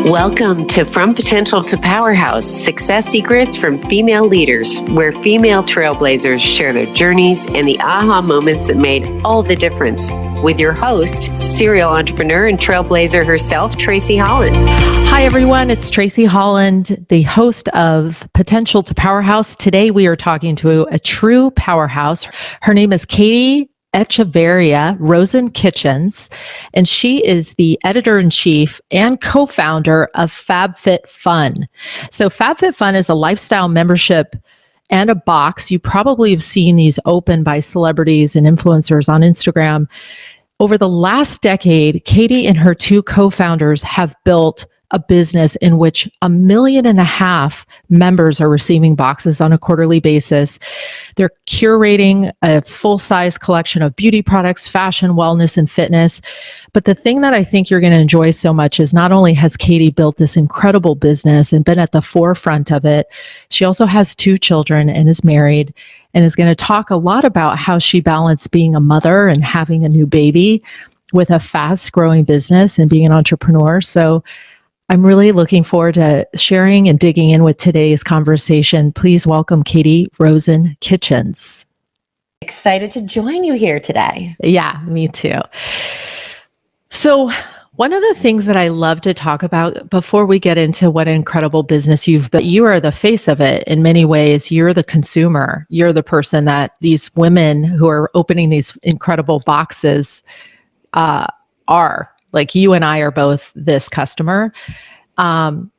Welcome to From Potential to Powerhouse, Success Secrets from Female Leaders, where female trailblazers share their journeys and the aha moments that made all the difference. With your host, serial entrepreneur and trailblazer herself, Tracy Holland. Hi, everyone. It's Tracy Holland, the host of Potential to Powerhouse. Today, we are talking to a true powerhouse. Her name is Katie Echevarria Rosen Kitchens, and she is the editor-in-chief and co-founder of FabFitFun. So FabFitFun is a lifestyle membership and a box. You probably have seen these open by celebrities and influencers on Instagram. Over the last decade, Katie and her two co-founders have built a business in which 1.5 million members are receiving boxes on a quarterly basis. They're curating a full-size collection of beauty products, fashion, wellness, and fitness. But the thing that I think you're going to enjoy so much is not only has Katie built this incredible business and been at the forefront of it, she also has 2 children and is married and is going to talk a lot about how she balanced being a mother and having a new baby with a fast-growing business and being an entrepreneur. So I'm really looking forward to sharing and digging in with today's conversation. Please welcome Katie Rosen Kitchens. Excited to join you here today. Yeah, me too. So one of the things that I love to talk about before we get into what incredible business you've built, you are the face of it in many ways. You're the consumer. You're the person that these women who are opening these incredible boxes are. Like you and I are both this customer. And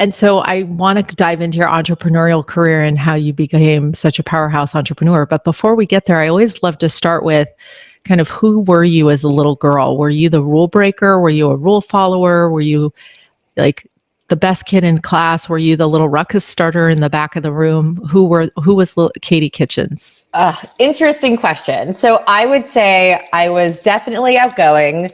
so I want to dive into your entrepreneurial career and how you became such a powerhouse entrepreneur. But before we get there, I always love to start with kind of who were you as a little girl? Were you the rule breaker? Were you a rule follower? Were you like the best kid in class? Were you the little ruckus starter in the back of the room? Who was little Katie Kitchens? Interesting question. So I would say I was definitely outgoing,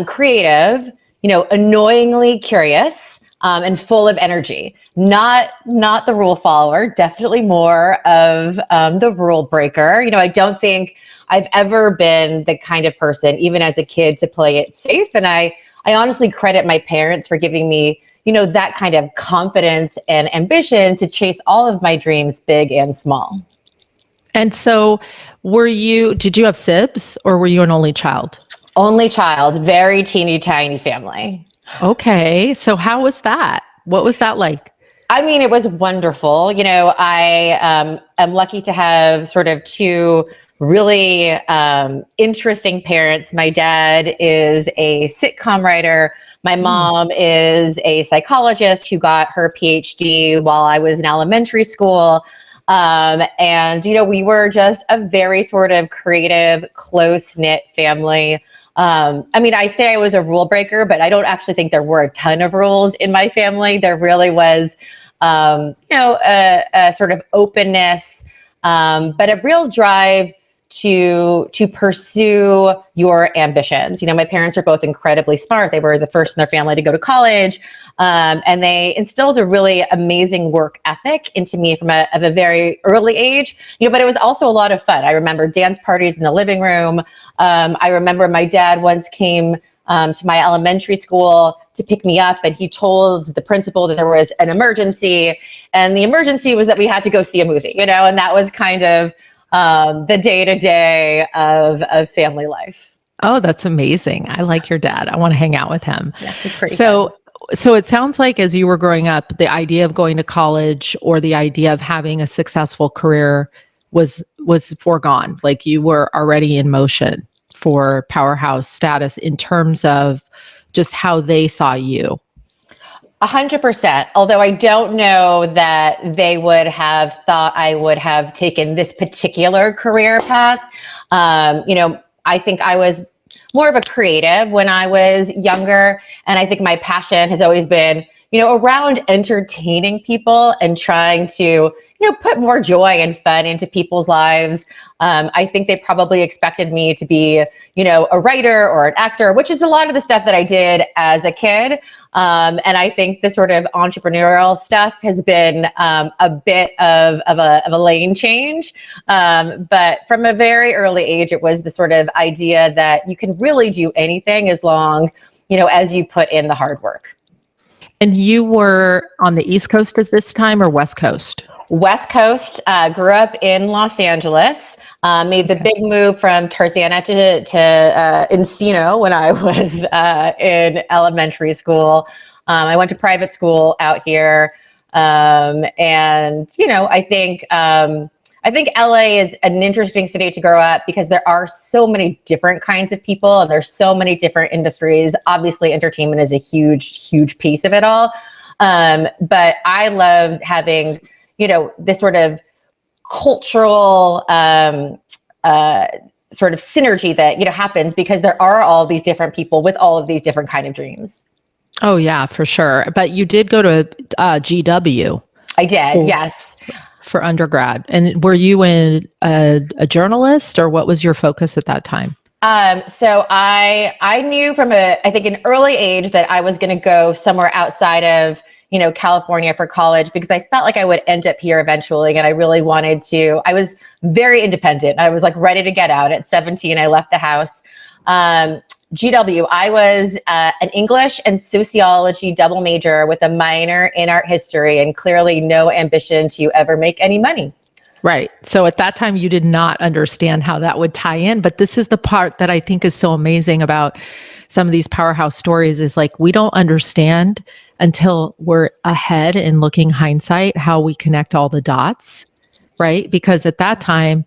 creative, annoyingly curious, and full of energy. Not the rule follower, definitely more of the rule breaker. I don't think I've ever been the kind of person, even as a kid, to play it safe. And I honestly credit my parents for giving me, that kind of confidence and ambition to chase all of my dreams, big and small. And so did you have sibs or were you an only child? Only child, very teeny tiny family. Okay. So how was that? What was that like? I mean, it was wonderful. I am lucky to have sort of 2 really interesting parents. My dad is a sitcom writer. My mom is a psychologist who got her PhD while I was in elementary school. And we were just a very sort of creative, close-knit family. I say I was a rule breaker, but I don't actually think there were a ton of rules in my family. There really was, a sort of openness, but a real drive to pursue your ambitions. My parents are both incredibly smart. They were the first in their family to go to college, and they instilled a really amazing work ethic into me from a very early age. But it was also a lot of fun. I remember dance parties in the living room. I remember my dad once came to my elementary school to pick me up, and he told the principal that there was an emergency, and the emergency was that we had to go see a movie, and that was kind of the day-to-day of family life. Oh, that's amazing. I like your dad. I want to hang out with him. Yeah, he's pretty So fun. it sounds like as you were growing up, the idea of going to college or the idea of having a successful career was foregone. Like you were already in motion for powerhouse status in terms of just how they saw you. 100%. Although I don't know that they would have thought I would have taken this particular career path. I think I was more of a creative when I was younger. And I think my passion has always been, around entertaining people and trying to, put more joy and fun into people's lives. I think they probably expected me to be, a writer or an actor, which is a lot of the stuff that I did as a kid. And I think the sort of entrepreneurial stuff has been a bit of a lane change. But from a very early age, it was the sort of idea that you can really do anything as long, as you put in the hard work. And you were on the East Coast at this time or West Coast? West Coast, grew up in Los Angeles, made the big move from Tarzana to Encino when I was in elementary school. I went to private school out here. And, I think LA is an interesting city to grow up because there are so many different kinds of people and there's so many different industries. Obviously, entertainment is a huge, huge piece of it all. But I loved having, this sort of cultural sort of synergy that, happens because there are all these different people with all of these different kind of dreams. Oh, yeah, for sure. But you did go to GW. I did, yes. For undergrad. And were you a journalist or what was your focus at that time? So I knew from I think an early age that I was going to go somewhere outside of, California for college because I felt like I would end up here eventually. And I really wanted to, I was very independent. I was like ready to get out at 17. I left the house. GW, I was an English and sociology double major with a minor in art history and clearly no ambition to ever make any money. Right. So at that time, you did not understand how that would tie in. But this is the part that I think is so amazing about some of these powerhouse stories is like, we don't understand until we're ahead and looking hindsight, how we connect all the dots, right? Because at that time,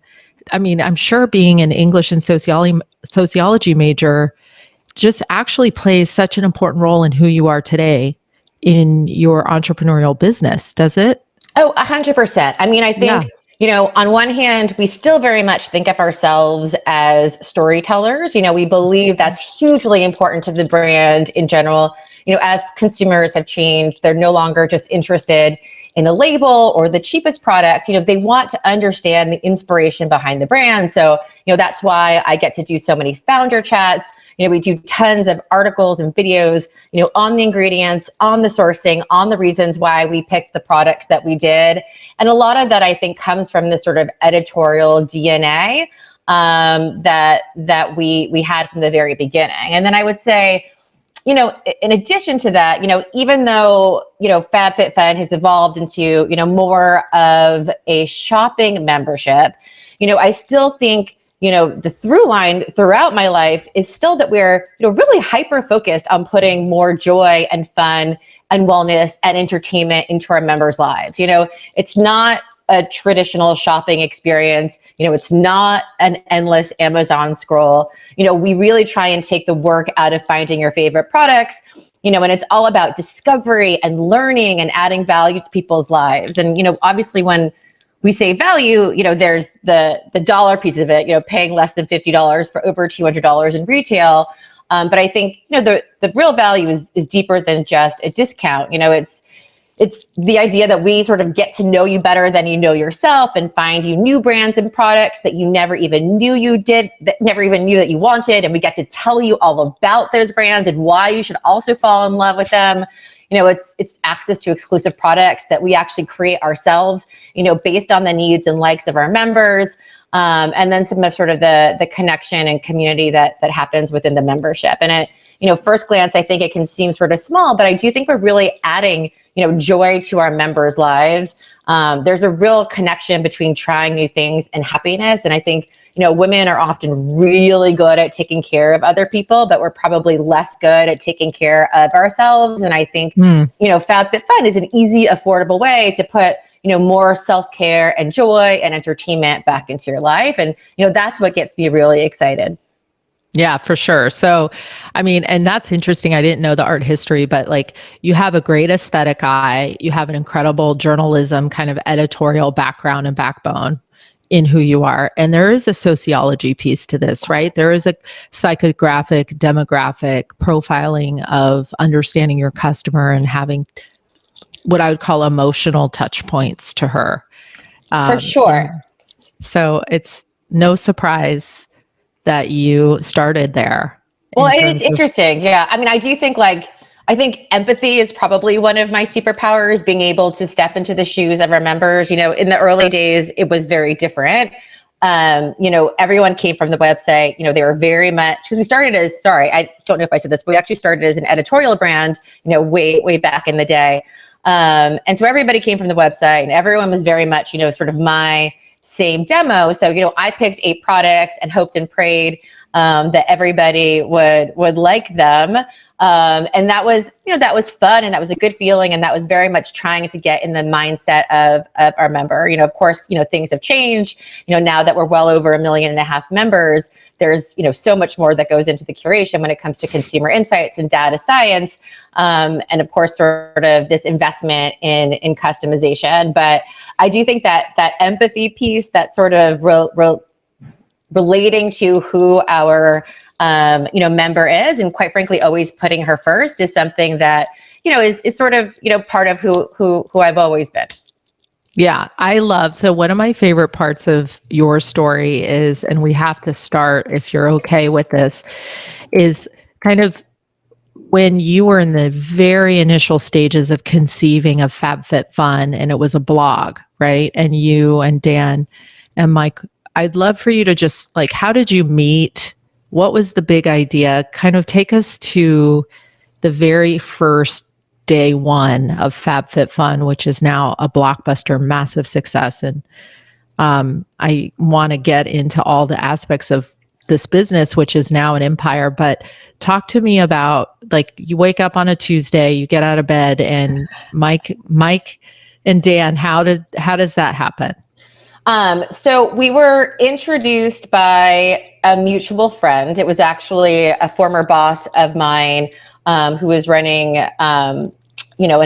I mean, I'm sure being an English and sociology major just actually plays such an important role in who you are today in your entrepreneurial business, does it? Oh, 100%. I mean, I think, on one hand, we still very much think of ourselves as storytellers. We believe that's hugely important to the brand in general. As consumers have changed, they're no longer just interested in a label or the cheapest product. They want to understand the inspiration behind the brand. So, that's why I get to do so many founder chats. We do tons of articles and videos, on the ingredients, on the sourcing, on the reasons why we picked the products that we did. And a lot of that, I think, comes from this sort of editorial DNA that we had from the very beginning. And then I would say, in addition to that, even though, FabFitFun has evolved into, more of a shopping membership, I still think, the through line throughout my life is still that we're, really hyper focused on putting more joy and fun and wellness and entertainment into our members' lives. It's not a traditional shopping experience. It's not an endless Amazon scroll. We really try and take the work out of finding your favorite products, and it's all about discovery and learning and adding value to people's lives. And, obviously when we say value, there's the dollar piece of it, paying less than $50 for over $200 in retail. But I think, the real value is deeper than just a discount. It's the idea that we sort of get to know you better than you know yourself and find you new brands and products that you never even knew that you wanted. And we get to tell you all about those brands and why you should also fall in love with them. It's access to exclusive products that we actually create ourselves, based on the needs and likes of our members. And then some of sort of the connection and community that happens within the membership. And at, first glance, I think it can seem sort of small, but I do think we're really adding, joy to our members' lives. There's a real connection between trying new things and happiness. And I think, women are often really good at taking care of other people, but we're probably less good at taking care of ourselves. And I think, FabFitFun is an easy, affordable way to put, more self-care and joy and entertainment back into your life. And, that's what gets me really excited. Yeah, for sure. So, I mean, and that's interesting. I didn't know the art history, but like you have a great aesthetic eye. You have an incredible journalism kind of editorial background and backbone in who you are. And there is a sociology piece to this, right? There is a psychographic, demographic profiling of understanding your customer and having what I would call emotional touch points to her. For sure. So it's no surprise that you started there. Well, it's interesting. Yeah. I mean, I do think I think empathy is probably one of my superpowers, being able to step into the shoes of our members. In the early days, it was very different. everyone came from the website. They were very much, because we started as, I don't know if I said this, but we actually started as an editorial brand, way back in the day. And so everybody came from the website, and everyone was very much, sort of my same demo. So, I picked 8 products and hoped and prayed that everybody would like them. And that was fun, and that was a good feeling. And that was very much trying to get in the mindset of our member. Of course, things have changed, now that we're well over 1.5 million members, there's, so much more that goes into the curation when it comes to consumer insights and data science. And of course, sort of this investment in customization. But I do think that empathy piece, that sort of relating to who our member is, and quite frankly, always putting her first, is something that, is sort of, part of who I've always been. Yeah, so one of my favorite parts of your story is, and we have to start, if you're okay with this, is kind of when you were in the very initial stages of conceiving of FabFitFun, and it was a blog, right? And you and Dan and Mike, I'd love for you to just, like, how did you meet? What was the big idea? Kind of take us to the very first day one of FabFitFun, which is now a blockbuster, massive success. And I want to get into all the aspects of this business, which is now an empire. But talk to me about, like, you wake up on a Tuesday, you get out of bed, and Mike and Dan, how does that happen? So we were introduced by a mutual friend. It was actually a former boss of mine, who was running, an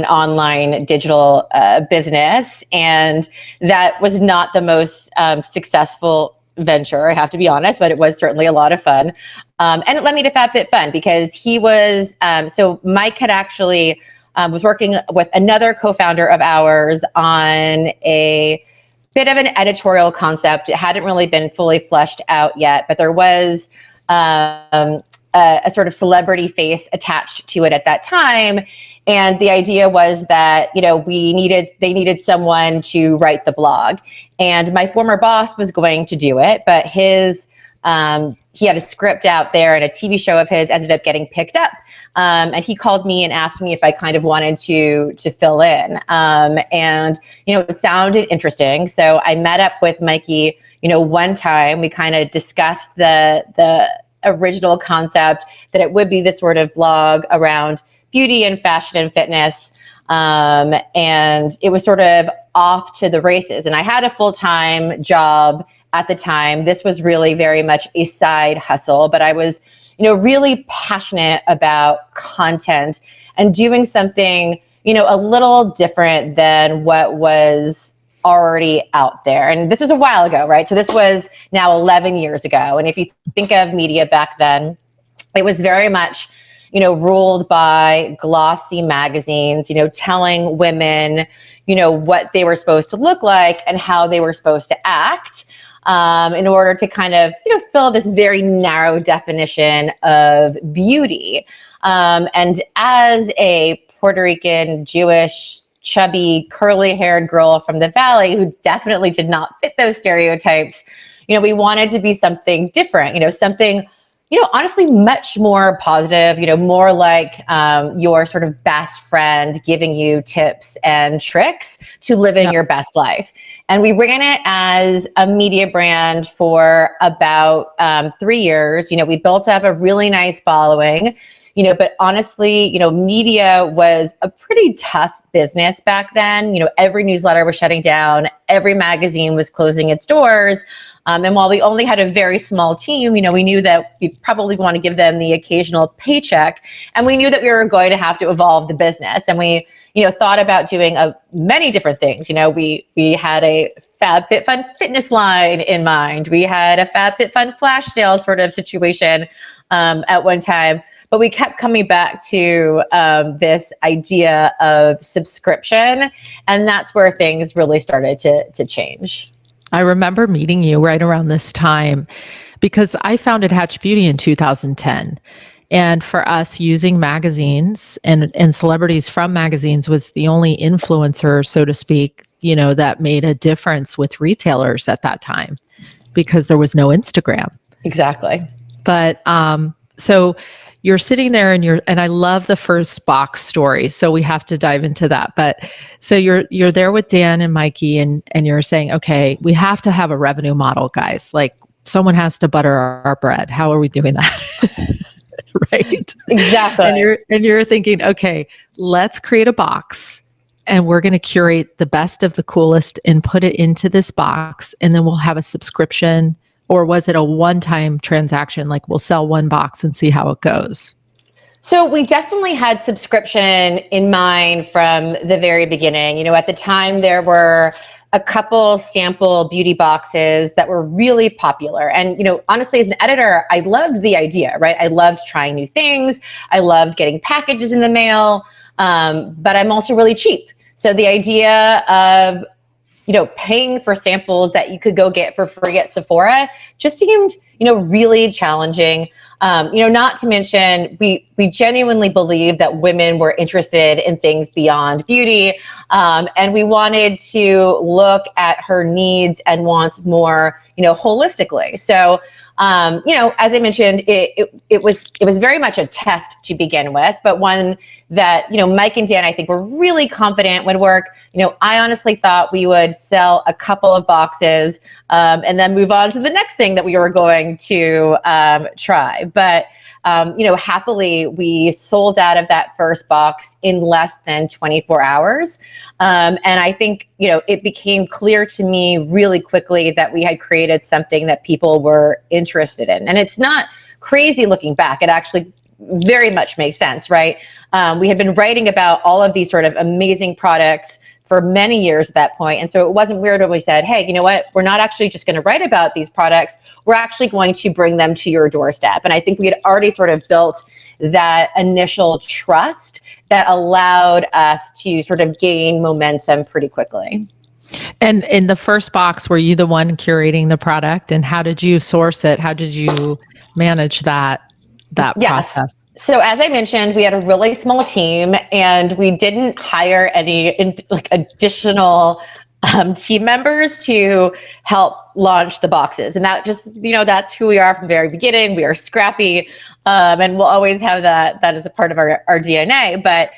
online digital business. And that was not the most successful venture, I have to be honest, but it was certainly a lot of fun. And it led me to FabFitFun because he was, so Mike had actually was working with another co-founder of ours on a bit of an editorial concept. It hadn't really been fully fleshed out yet, but there was a sort of celebrity face attached to it at that time. And the idea was that, they needed someone to write the blog. And my former boss was going to do it, but he had a script out there, and a TV show of his ended up getting picked up. And he called me and asked me if I kind of wanted to fill in. And, it sounded interesting. So I met up with Mikey, one time. We kind of discussed the original concept, that it would be this sort of blog around beauty and fashion and fitness. And it was sort of off to the races. And I had a full-time job at the time. This was really very much a side hustle, but I was, really passionate about content and doing something, a little different than what was already out there. And this was a while ago, right? So this was now 11 years ago. And if you think of media back then, it was very much, ruled by glossy magazines, telling women, what they were supposed to look like and how they were supposed to act, in order to kind of, fill this very narrow definition of beauty. And as a Puerto Rican, Jewish, chubby, curly-haired girl from the Valley who definitely did not fit those stereotypes, we wanted to be something different, something, honestly much more positive, more like your sort of best friend giving you tips and tricks to living your best life. And we ran it as a media brand for about 3 years. We built up a really nice following, but honestly, media was a pretty tough business back then. Every newsletter was shutting down, every magazine was closing its doors. And while we only had a very small team, we knew that we probably want to give them the occasional paycheck. And we knew that we were going to have to evolve the business. And we, thought about doing many different things. We had a FabFitFun fitness line in mind. We had a FabFitFun flash sale sort of situation at one time. But we kept coming back to this idea of subscription. And that's where things really started to change. I remember meeting you right around this time because I founded Hatch Beauty in 2010. And for us, using magazines and celebrities from magazines was the only influencer, so to speak, that made a difference with retailers at that time. because there was no Instagram. Exactly. But so you're sitting there and I love the first box story. So we have to dive into that. But so you're there with Dan and Mikey and you're saying, okay, we have to have a revenue model, guys. Like someone has to butter our bread. How are we doing that? Right. Exactly. And you're thinking, okay, let's create a box and we're going to curate the best of the coolest and put it into this box. And then we'll have a subscription. Or was it a one-time transaction? Like we'll sell one box and see how it goes. So we definitely had subscription in mind from the very beginning. You know, at the time there were a couple sample beauty boxes that were really popular. And, you know, honestly, as an editor, I loved the idea, right? I loved trying new things. I loved getting packages in the mail. But I'm also really cheap. So the idea of, you know, paying for samples that you could go get for free at Sephora just seemed, you know, really challenging. You know, not to mention, we genuinely believe that women were interested in things beyond beauty. And we wanted to look at her needs and wants more, you know, holistically. So, you know, as I mentioned, it was very much a test to begin with, but one that, you know, Mike and Dan, I think, were really confident would work. You know, I honestly thought we would sell a couple of boxes and then move on to the next thing that we were going to try. But, you know, happily, we sold out of that first box in less than 24 hours. And I think, you know, it became clear to me really quickly that we had created something that people were interested in. And it's not crazy looking back. It actually very much makes sense, right? We had been writing about all of these sort of amazing products for many years at that point. And so it wasn't weird when we said, hey, you know what? We're not actually just going to write about these products. We're actually going to bring them to your doorstep. And I think we had already sort of built that initial trust that allowed us to sort of gain momentum pretty quickly. And in the first box, were you the one curating the product? And how did you source it? How did you manage that Yes. process? So as I mentioned, we had a really small team and we didn't hire any additional team members to help launch the boxes. And that just, you know, that's who we are from the very beginning. We are scrappy and we'll always have that as a part of our DNA. But,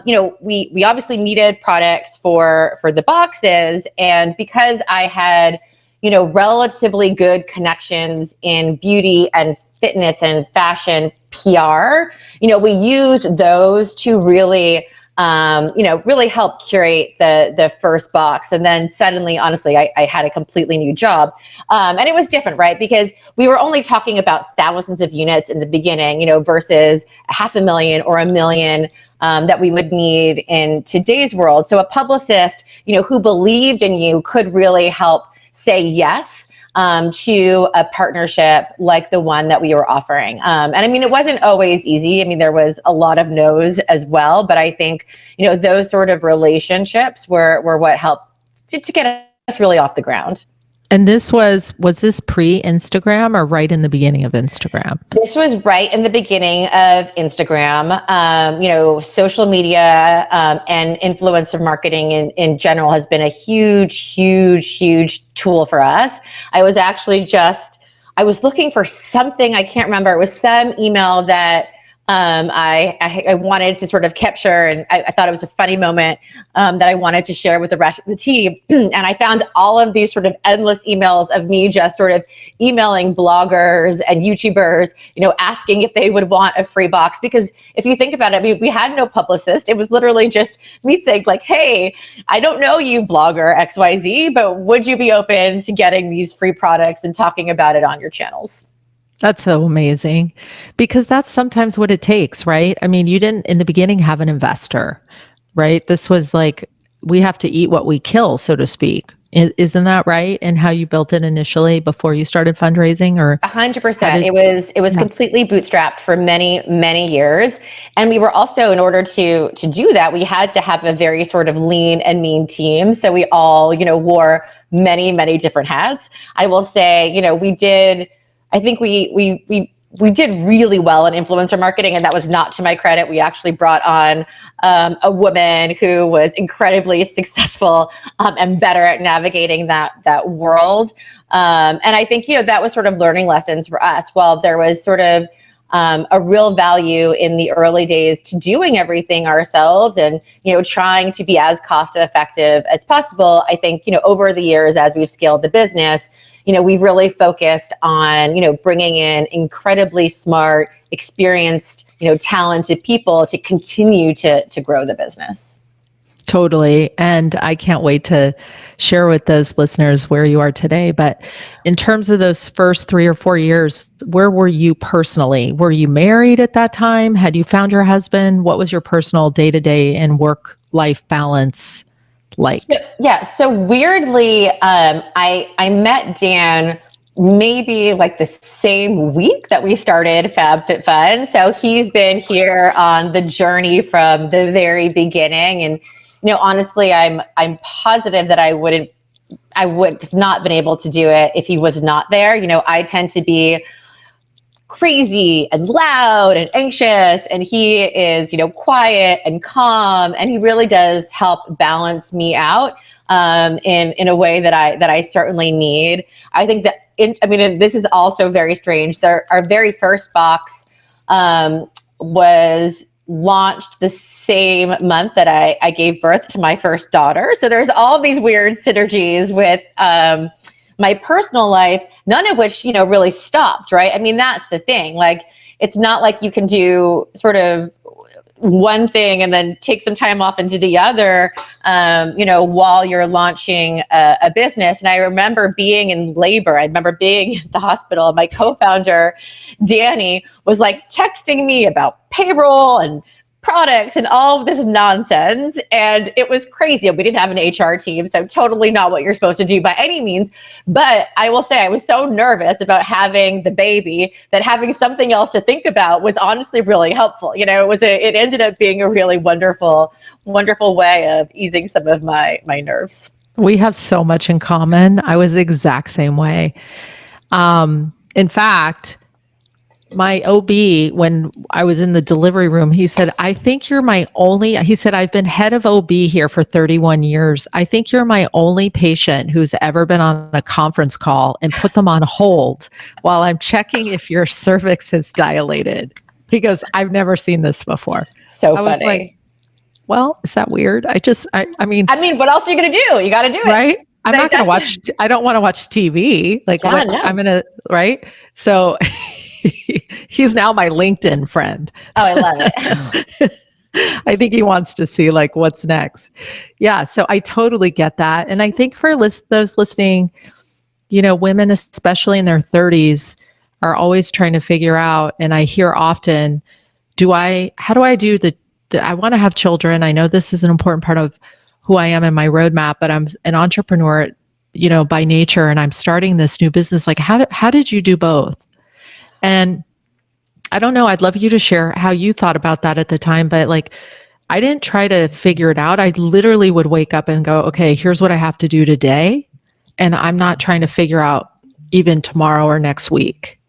you know, we obviously needed products for the boxes. And because I had, you know, relatively good connections in beauty and fitness and fashion PR, you know, we used those to really, you know, really help curate the first box. And then suddenly, honestly, I had a completely new job. And it was different, right? Because we were only talking about thousands of units in the beginning, you know, versus 500,000 or 1 million that we would need in today's world. So a publicist, you know, who believed in you could really help say yes to a partnership like the one that we were offering. And I mean, it wasn't always easy. I mean, there was a lot of no's as well, but I think, you know, those sort of relationships were what helped to get us really off the ground. And this was this pre-Instagram or right in the beginning of Instagram? This was right in the beginning of Instagram. You know, social media and influencer marketing in general has been a huge tool for us. I was actually I was looking for something, I can't remember. It was some email that I wanted to sort of capture, and I thought it was a funny moment that I wanted to share with the rest of the team. And I found all of these sort of endless emails of me just sort of emailing bloggers and YouTubers, you know, asking if they would want a free box. Because if you think about it, we had no publicist. It was literally just me saying like, hey, I don't know you, blogger XYZ, but would you be open to getting these free products and talking about it on your channels? That's so amazing, because that's sometimes what it takes, right? I mean, you didn't in the beginning have an investor, right? This was like, we have to eat what we kill, so to speak. Isn't that right? And how you built it initially before you started fundraising? Or 100%. It was completely bootstrapped for many years. And we were also, in order to do that, we had to have a very sort of lean and mean team. So we all, you know, wore many different hats. I will say, you know, I think we we did really well in influencer marketing, and that was not to my credit. We actually brought on a woman who was incredibly successful and better at navigating that world. And I think, that was sort of learning lessons for us. While there was sort of a real value in the early days to doing everything ourselves and, trying to be as cost effective as possible, I think, over the years, as we've scaled the business, we've really focused on, bringing in incredibly smart, experienced, talented people to continue to grow the business. Totally. And I can't wait to share with those listeners where you are today. But in terms of those first 3 or 4 years, where were you personally? Were you married at that time? Had you found your husband? What was your personal day-to-day and work-life balance like? So weirdly, I met Dan maybe like the same week that we started FabFitFun. So he's been here on the journey from the very beginning. And, honestly, I'm positive that I would have not been able to do it if he was not there. I tend to be crazy and loud and anxious, and he is, quiet and calm, and he really does help balance me out in a way that I certainly need. I think that this is also very strange. Our very first box was launched the same month that I gave birth to my first daughter. So there's all these weird synergies with my personal life, none of which, really stopped, right? That's the thing. Like, it's not like you can do sort of one thing and then take some time off and do the other, while you're launching a business. And I remember being in labor. I remember being at the hospital, and my co-founder, Danny, was like texting me about payroll and products and all of this nonsense. And it was crazy. We didn't have an HR team, so totally not what you're supposed to do by any means. But I will say I was so nervous about having the baby that having something else to think about was honestly really helpful. It ended up being a really wonderful, wonderful way of easing some of my nerves. We have so much in common. I was the exact same way. In fact, my OB, when I was in the delivery room, he said, he said, I've been head of OB here for 31 years. I think you're my only patient who's ever been on a conference call and put them on hold while I'm checking if your cervix has dilated. He goes, I've never seen this before. So I was funny. like, well, is that weird? I mean, what else are you going to do? You got to do it. Right? I'm not going to watch, I don't want to watch TV. Like, Yeah, no. I'm going to, right? So he's now my LinkedIn friend. Oh, I love it. I think he wants to see like what's next. Yeah. So I totally get that. And I think for those listening, women, especially in their 30s, are always trying to figure out, and I hear often, how do I do I want to have children. I know this is an important part of who I am in my roadmap, but I'm an entrepreneur, by nature, and I'm starting this new business. Like, how did you do both? And I don't know, I'd love you to share how you thought about that at the time, but like, I didn't try to figure it out. I literally would wake up and go, okay, here's what I have to do today. And I'm not trying to figure out even tomorrow or next week.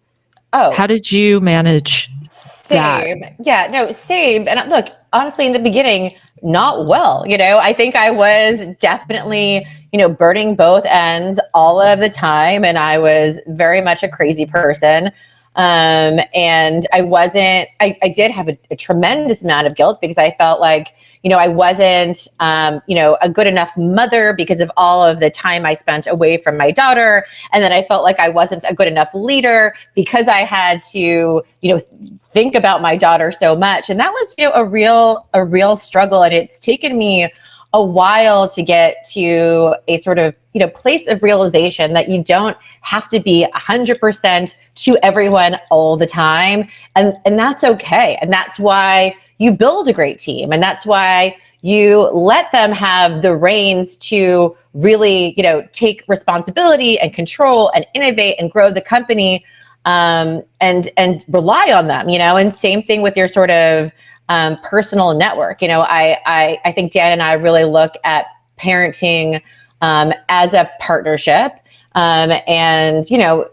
Oh, how did you manage that? Yeah, no, same. And look, honestly, in the beginning, not well. I think I was definitely, burning both ends all of the time. And I was very much a crazy person. And I did have a tremendous amount of guilt because I felt like, I wasn't, a good enough mother because of all of the time I spent away from my daughter. And then I felt like I wasn't a good enough leader because I had to, think about my daughter so much. And that was, a real struggle. And it's taken me a while to get to a sort of, place of realization that you don't have to be 100% to everyone all the time. And that's okay. And that's why you build a great team. And that's why you let them have the reins to really, take responsibility and control and innovate and grow the company, and rely on them, and same thing with your sort of personal network. I think Dan and I really look at parenting as a partnership. And,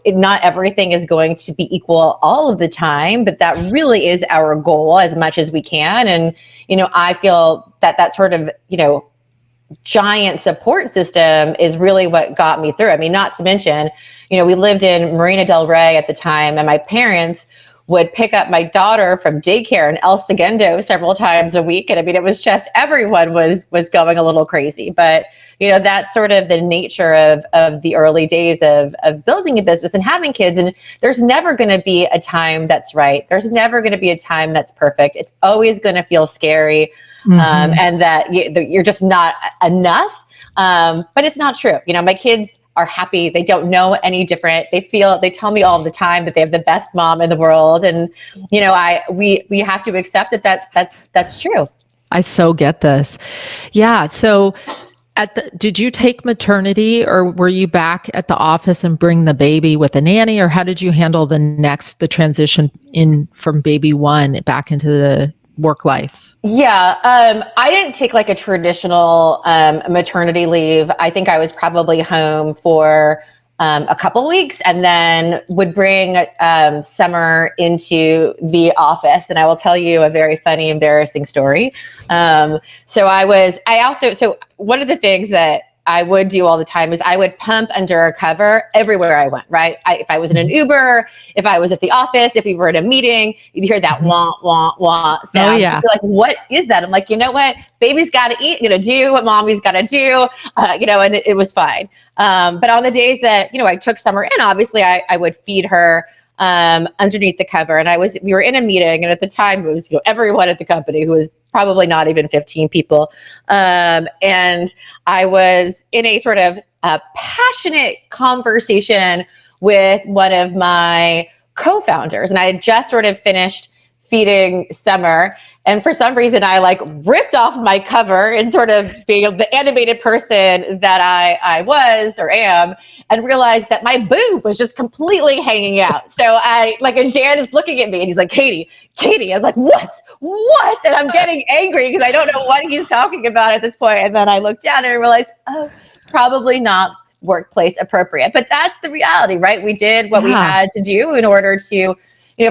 not everything is going to be equal all of the time, but that really is our goal as much as we can. And, I feel that sort of, giant support system is really what got me through. I mean, not to mention, we lived in Marina Del Rey at the time, and my parents would pick up my daughter from daycare in El Segundo several times a week. And I mean, it was just, everyone was going a little crazy. But, that's sort of the nature of the early days of building a business and having kids. And there's never going to be a time that's right. There's never going to be a time that's perfect. It's always going to feel scary. And that you're just not enough. But it's not true. My kids are happy. They don't know any different. They tell me all the time that they have the best mom in the world. And, we have to accept that's true. I so get this. Yeah. So did you take maternity, or were you back at the office and bring the baby with a nanny, or how did you handle the transition in from baby one back into the work life? Yeah, I didn't take like a traditional maternity leave. I think I was probably home for a couple weeks, and then would bring Summer into the office. And I will tell you a very funny, embarrassing story. So one of the things that I would do all the time is I would pump under a cover everywhere I went, right? If I was in an Uber, if I was at the office, if we were at a meeting, you'd hear that wah, wah, wah sound. Oh, yeah. You're like, what is that? I'm like, you know what? Baby's got to eat, do what mommy's got to do, and it was fine. But on the days that, I took Summer in, obviously I would feed her underneath the cover. And we were in a meeting, and at the time it was, everyone at the company, who was probably not even 15 people. And I was in a sort of passionate conversation with one of my co-founders, and I had just sort of finished feeding Summer. And for some reason, I ripped off my cover and sort of being the animated person that I was or am, and realized that my boob was just completely hanging out. So and Dan is looking at me and he's like, Katie. I'm like, what? And I'm getting angry because I don't know what he's talking about at this point. And then I looked down and I realized, oh, probably not workplace appropriate. But that's the reality, right? We did what we had to do in order to,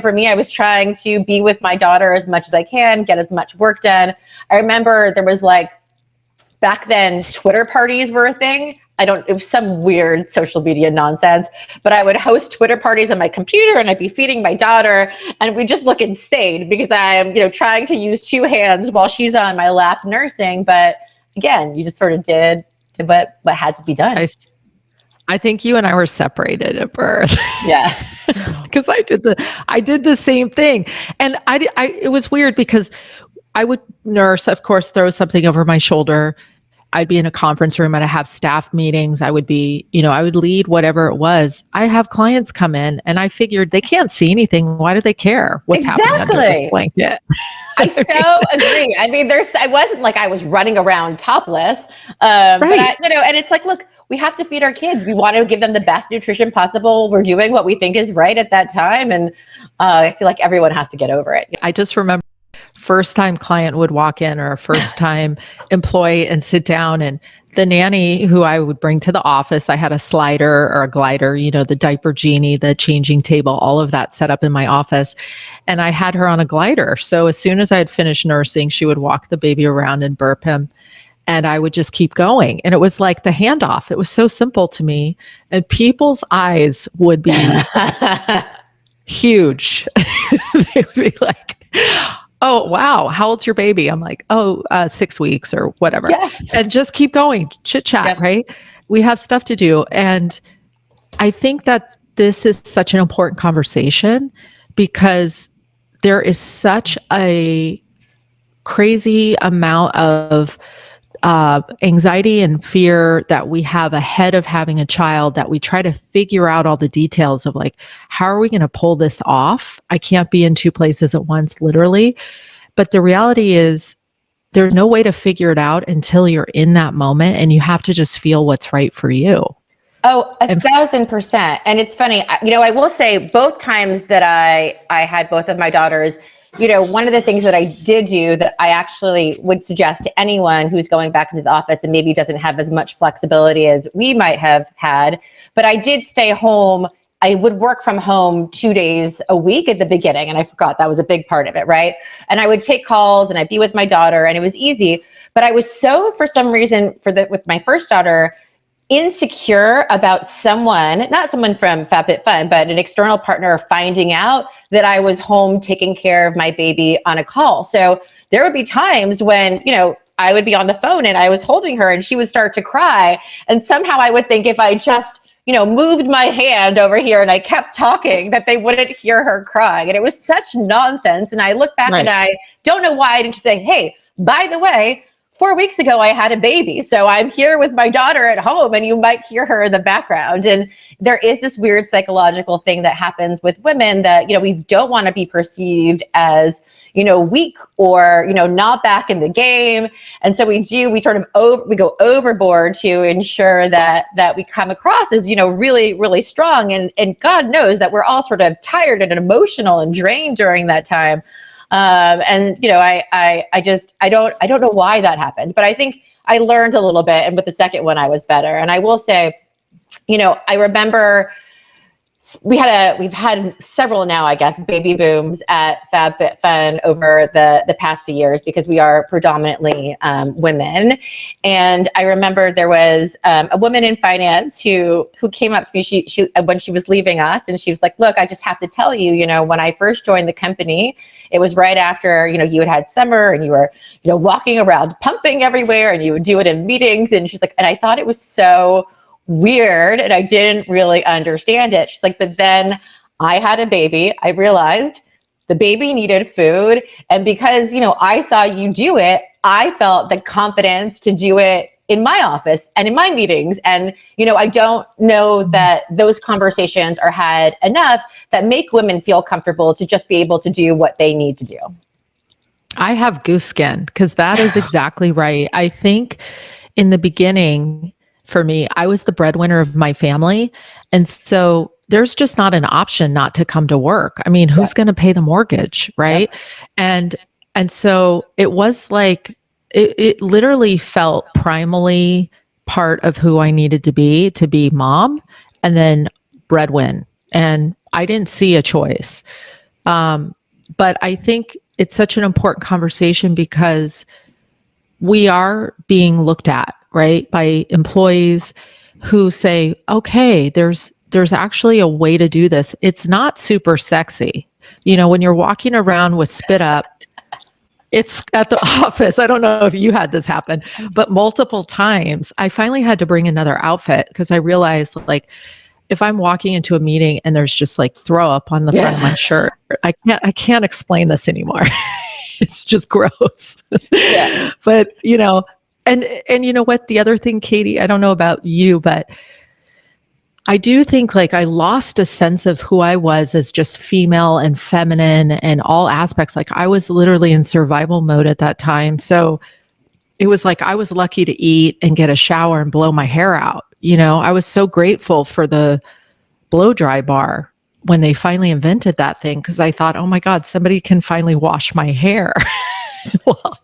for me, I was trying to be with my daughter as much as I can, get as much work done. I remember there was back then, Twitter parties were a thing. It was some weird social media nonsense, but I would host Twitter parties on my computer, and I'd be feeding my daughter, and we just look insane because I'm, trying to use two hands while she's on my lap nursing. But again, you just sort of did what had to be done. I think you and I were separated at birth. Yeah. Because I did the same thing. And it was weird because I would nurse, of course, throw something over my shoulder. I'd be in a conference room and I have staff meetings. I would be, I would lead whatever it was. I have clients come in, and I figured they can't see anything. Why do they care what's happening under this blanket? I so agree. I mean, I wasn't like I was running around topless, right. But and it's like, look, we have to feed our kids. We want to give them the best nutrition possible. We're doing what we think is right at that time. And I feel like everyone has to get over it. I just remember first time client would walk in, or a first time employee, and sit down, and the nanny who I would bring to the office, I had a slider or a glider, the diaper genie, the changing table, all of that set up in my office. And I had her on a glider. So as soon as I had finished nursing, she would walk the baby around and burp him. And I would just keep going. And it was like the handoff. It was so simple to me. And people's eyes would be huge. They would be like, oh, wow, how old's your baby? I'm like, 6 weeks or whatever. Yes. And just keep going, chit chat, right? We have stuff to do. And I think that this is such an important conversation because there is such a crazy amount of anxiety and fear that we have ahead of having a child, that we try to figure out all the details of how are we going to pull this off? I can't be in two places at once, literally. But the reality is there's no way to figure it out until you're in that moment, and you have to just feel what's right for you. Oh, 1,000%. And it's funny, I will say both times that I had both of my daughters, one of the things that I did do that I actually would suggest to anyone who's going back into the office and maybe doesn't have as much flexibility as we might have had, but I did stay home. I would work from home 2 days a week at the beginning, and I forgot that was a big part of it, right? And I would take calls and I'd be with my daughter, and it was easy. But I was so, for some reason, with my first daughter, insecure about not someone from FabFitFun, but an external partner finding out that I was home taking care of my baby on a call. So there would be times when, I would be on the phone and I was holding her and she would start to cry. And somehow I would think if I just moved my hand over here and I kept talking, that they wouldn't hear her crying. And it was such nonsense. And I look back and I don't know why I didn't just say, hey, by the way, 4 weeks ago, I had a baby. So I'm here with my daughter at home and you might hear her in the background. And there is this weird psychological thing that happens with women that, we don't want to be perceived as, weak or, not back in the game. And so we go overboard to ensure that we come across as, really, really strong. And God knows that we're all sort of tired and emotional and drained during that time. I don't know why that happened, but I think I learned a little bit. And with the second one, I was better. And I will say, I remember we've had several now, I guess, baby booms at FabFitFun over the past few years because we are predominantly women. And I remember there was a woman in finance who came up to me she when she was leaving us, and she was like, look, I just have to tell you, when I first joined the company, it was right after, you had summer and you were, walking around pumping everywhere and you would do it in meetings. And she's like, and I thought it was so weird and I didn't really understand it. She's like, but then I had a baby. I realized the baby needed food. And because, I saw you do it, I felt the confidence to do it in my office and in my meetings. And, I don't know that those conversations are had enough that make women feel comfortable to just be able to do what they need to do. I have goose skin because that is exactly right. I think in the beginning, for me, I was the breadwinner of my family. And so there's just not an option not to come to work. I mean, who's going to pay the mortgage, right? Yeah. And so it was like, it literally felt primally part of who I needed to be mom and then breadwin. And I didn't see a choice. But I think it's such an important conversation because we are being looked at, right, by employees who say, okay, there's actually a way to do this. It's not super sexy. When you're walking around with spit up, it's at the office. I don't know if you had this happen, but multiple times I finally had to bring another outfit because I realized if I'm walking into a meeting and there's just throw up on the front of my shirt, I can't explain this anymore. It's just gross. Yeah. But, and you know what? The other thing, Katie, I don't know about you, but I do think I lost a sense of who I was as just female and feminine and all aspects. I was literally in survival mode at that time. So it was I was lucky to eat and get a shower and blow my hair out. I was so grateful for the blow dry bar when they finally invented that thing, because I thought, oh my God, somebody can finally wash my hair while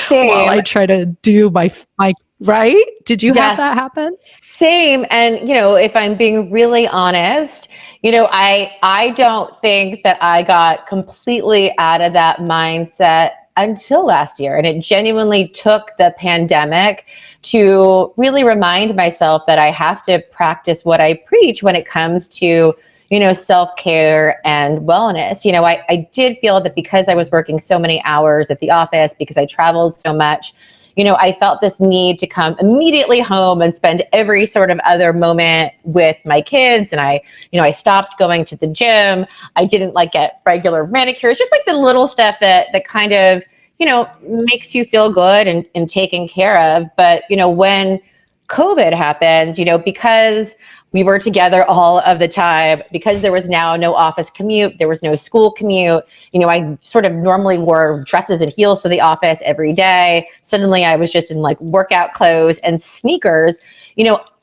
I try to do my right? Did you have that happen? Same. And, if I'm being really honest, I don't think that I got completely out of that mindset until last year. And it genuinely took the pandemic to really remind myself that I have to practice what I preach when it comes to, self-care and wellness. I did feel that because I was working so many hours at the office, because I traveled so much, I felt this need to come immediately home and spend every sort of other moment with my kids. And I stopped going to the gym. I didn't get regular manicures, just the little stuff that kind of, makes you feel good and taken care of. But, when COVID happened, because we were together all of the time, because there was now no office commute, there was no school commute. I sort of normally wore dresses and heels to the office every day. Suddenly I was just in workout clothes and sneakers.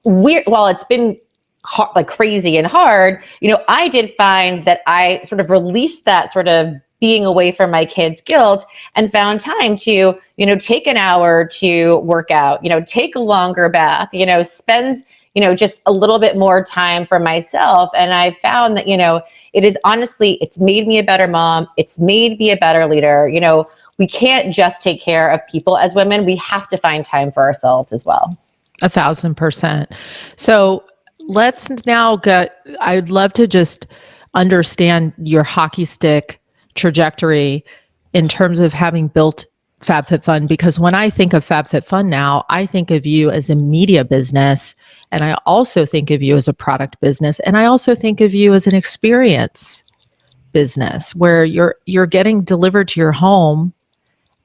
While it's been crazy and hard, I did find that I sort of released that sort of being away from my kids' guilt, and found time to, take an hour to work out, take a longer bath, spend, just a little bit more time for myself. And I found that, it is honestly, it's made me a better mom. It's made me a better leader. We can't just take care of people as women. We have to find time for ourselves as well. 1,000%. So let's now I'd love to just understand your hockey stick trajectory in terms of having built FabFitFun, because when I think of FabFitFun now, I think of you as a media business, and I also think of you as a product business, and I also think of you as an experience business where you're getting delivered to your home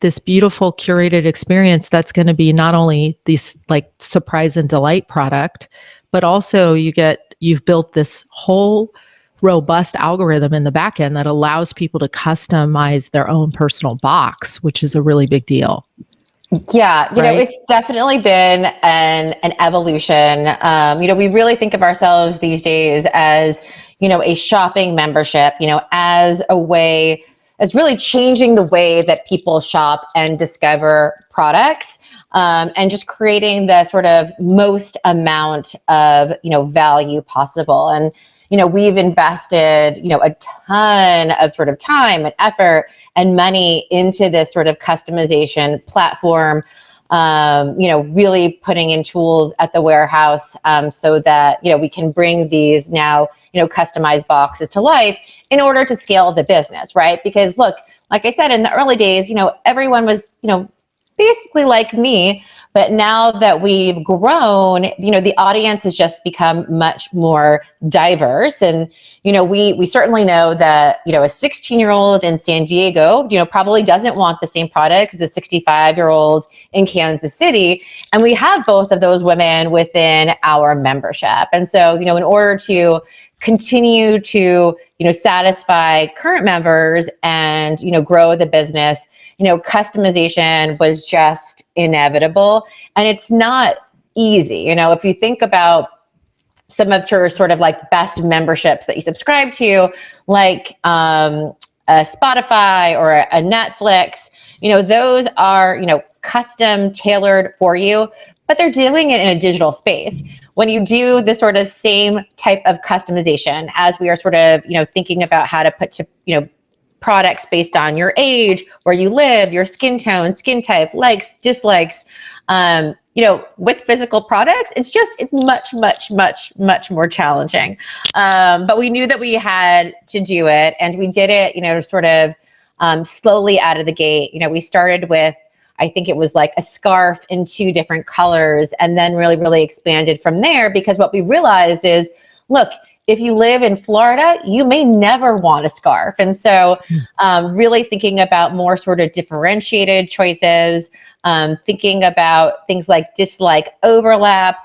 this beautiful curated experience that's going to be not only these like surprise and delight product, but also you've built this whole robust algorithm in the back end that allows people to customize their own personal box, which is a really big deal. Yeah, it's definitely been an evolution. We really think of ourselves these days as, a shopping membership, as a way, as really changing the way that people shop and discover products, and just creating the sort of most amount of, value possible. And, we've invested, a ton of sort of time and effort and money into this sort of customization platform, really putting in tools at the warehouse, so that, we can bring these now, customized boxes to life in order to scale the business, right? Because look, like I said, in the early days, everyone was, basically like me, but now that we've grown, the audience has just become much more diverse. And, we certainly know that, a 16-year-old in San Diego, probably doesn't want the same product as a 65-year-old in Kansas City. And we have both of those women within our membership. And so, in order to continue to, satisfy current members and, grow the business, customization was just inevitable. And it's not easy. If you think about some of your sort of like best memberships that you subscribe to, like a Spotify or a Netflix, those are, custom tailored for you, but they're doing it in a digital space. When you do the sort of same type of customization, as we are sort of, thinking about how to put to, products based on your age, where you live, your skin tone, skin type, likes, dislikes, with physical products, it's much more challenging. But we knew that we had to do it, and we did it, sort of slowly out of the gate. We started with, I think it was like a scarf in 2 different colors, and then really expanded from there, because what we realized is, look, if you live in Florida, you may never want a scarf. And so really thinking about more sort of differentiated choices, thinking about things like dislike overlap,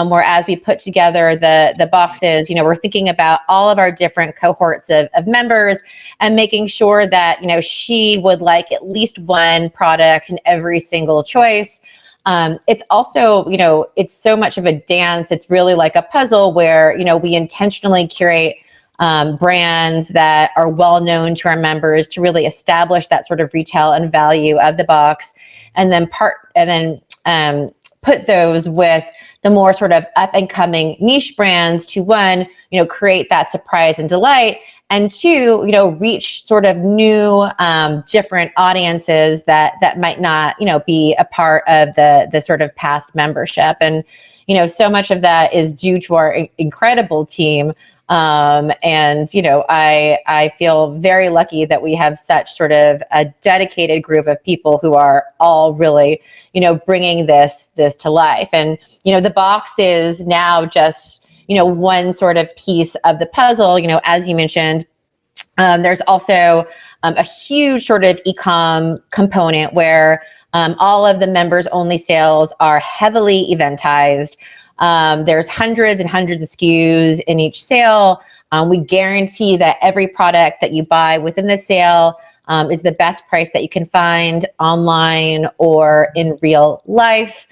where as we put together the boxes, we're thinking about all of our different cohorts of members and making sure that, she would like at least one product in every single choice. It's also, it's so much of a dance. It's really like a puzzle where, we intentionally curate brands that are well known to our members to really establish that sort of retail and value of the box, and then put those with the more sort of up and coming niche brands to, one, create that surprise and delight, and 2, reach sort of new, different audiences that might not, be a part of the sort of past membership. And, so much of that is due to our incredible team. And, I feel very lucky that we have such sort of a dedicated group of people who are all really, bringing this to life. And, the box is now just, one sort of piece of the puzzle. As you mentioned, there's also a huge sort of e-com component where all of the members only sales are heavily eventized. There's hundreds and hundreds of SKUs in each sale. We guarantee that every product that you buy within the sale is the best price that you can find online or in real life.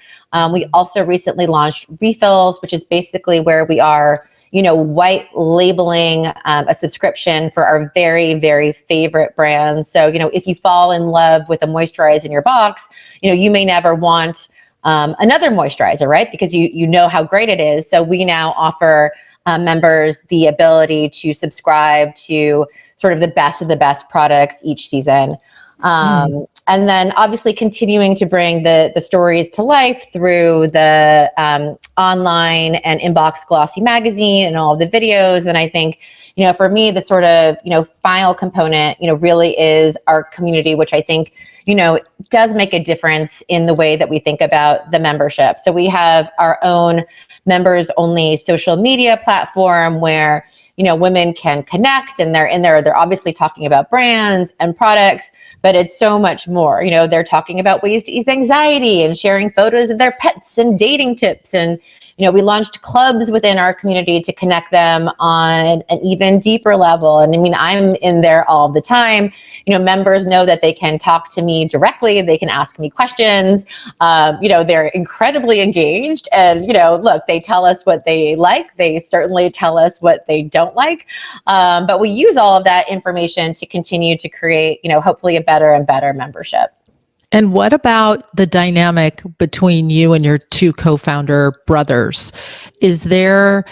We also recently launched refills, which is basically where we are, white labeling a subscription for our very, very favorite brands. So, if you fall in love with a moisturizer in your box, you may never want another moisturizer, right? Because you know how great it is. So we now offer members the ability to subscribe to sort of the best of the best products each season. And then obviously continuing to bring the stories to life through the online and inbox glossy magazine and all of the videos. And I think, for me, the sort of, final component, really is our community, which I think, does make a difference in the way that we think about the membership. So we have our own members only social media platform where, women can connect, and they're in there. They're obviously talking about brands and products, but it's so much more. They're talking about ways to ease anxiety and sharing photos of their pets and dating tips. And, we launched clubs within our community to connect them on an even deeper level. And I mean, I'm in there all the time. Members know that they can talk to me directly. They can ask me questions. They're incredibly engaged. And, look, they tell us what they like. They certainly tell us what they don't like. But we use all of that information to continue to create, hopefully a better and better membership. And what about the dynamic between you and your two co-founder brothers? Is there,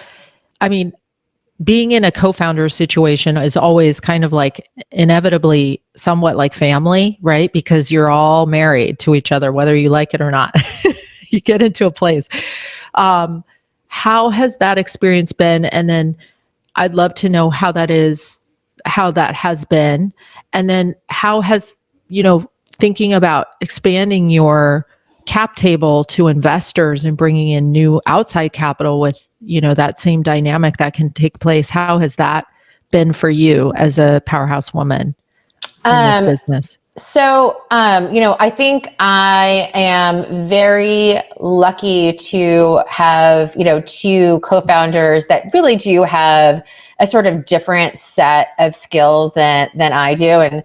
being in a co-founder situation is always kind of like inevitably somewhat like family, right? Because you're all married to each other, whether you like it or not. You get into a place. How has that experience been? And then I'd love to know how that has been. And then how has, thinking about expanding your cap table to investors and bringing in new outside capital with, that same dynamic that can take place. How has that been for you as a powerhouse woman in this business? So, I think I am very lucky to have, two co-founders that really do have a sort of different set of skills than I do. And